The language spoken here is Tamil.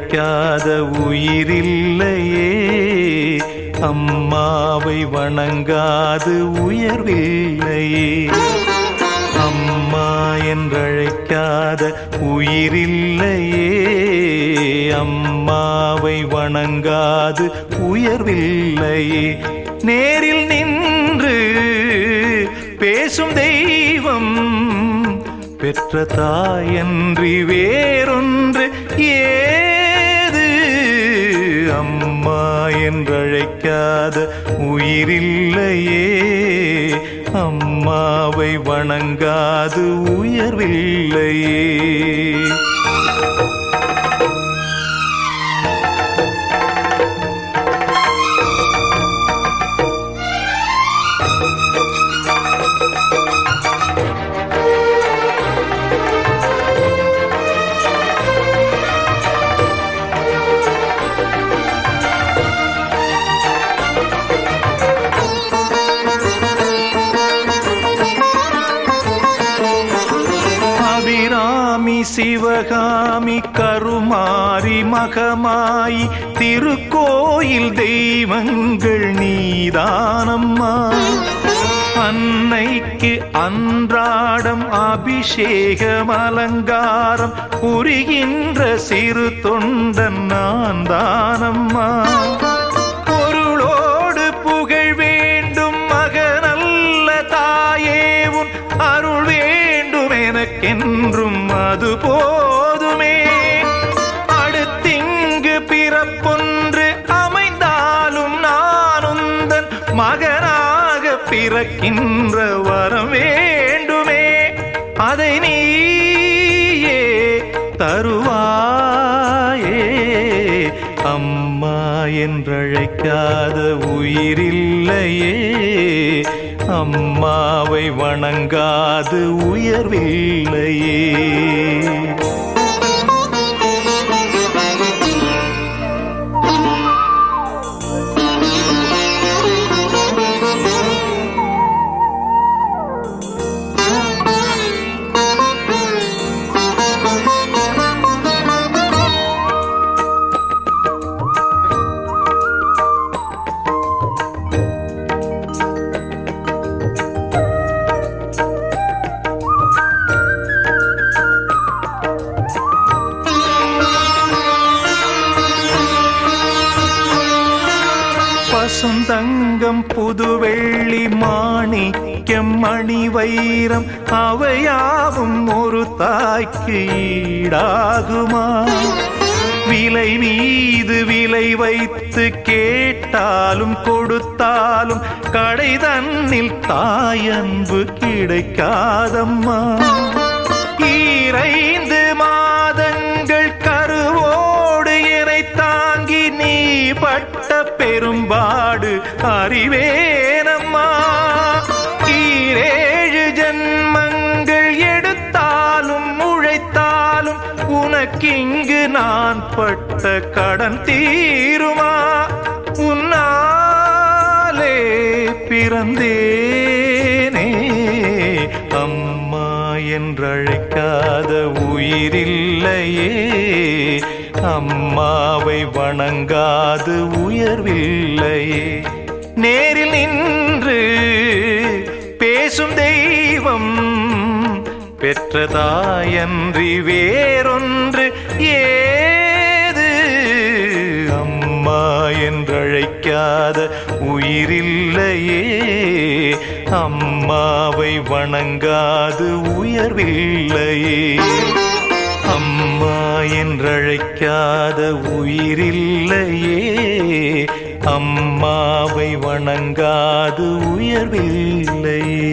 என்றழைக்காத உயிரில்லையே, அம்மாவை வணங்காது உயர்வில்லையே. அம்மா என்றழைக்காத உயிரில்லையே, அம்மாவை வணங்காது உயர்வில்லையே. நேரில் நின்று பேசும் தெய்வம் பெற்ற தாயன்றி வேறொன்று ஏது. அம்மா என்றழைக்காத உயிரில்லையே, அம்மாவை வணங்காது உயர்வில்லையே. அபிராமி சிவகாமி கருமாரி மகமாயி திருக்கோயில் தெய்வங்கள் நீதானம்மா. அன்னைக்கு அன்றாடம் அபிஷேகம் அலங்காரம் புரிகின்ற சிறு தொண்டன் நான் தானம்மா. பொருளோடு புகழ் வேண்டும் மகனல்ல தாயே, உன் அருள் வேண்டும் எனக்கென்றும் அது போதுமே. அடுத்திங்கு பிறப்பொன்று அமைந்தாலும் நான் உந்தன் மகனாக பிறக்கின்ற வரம் வேண்டுமே. அதை நீயே தருவாயே. அம்மா என்றழைக்காத உயிரில்லையே, அம்மாவை வணங்காது உயர்வில்லையே. பசுந்தங்கம் புதுவெள்ளி மாணிக்கம் மணி வைரம் அவையாவும் ஒரு தாய்க்கு ஈடாகுமா? விலை மீது விலை வைத்து கேட்டாலும் கொடுத்தாலும் கடை தன்னில் தாயன்பு கிடைக்காதம்மா. ஈரைந்து மாதங்கள் கருவோடு என்னை தாங்கி நீ பட்ட பெரும்பாடு அறிவேனம்மா. ஈரேழு ஜன்மங்கள் எடுத்தாலும் உழைத்தாலும் உனக்கிங்கு நான் பட்ட கடன் தீருமா? உன்னாலே பிறந்தேனே, அம்மா என்றழைக்காத உயிரில்லையே, அம்மாவை வணங்காது உயர்வில்லையே. நேரில் நின்று பேசும் தெய்வம் பெற்ற தாயன்றி வேறொன்று ஏது. அம்மா என்றழைக்காத உயிரில்லையே, அம்மாவை வணங்காது உயர்வில்லையே. அம்மா என்றழைக்காத உயிரில்லையே, அம்மாவை வணங்காது உயர்வில்லையே.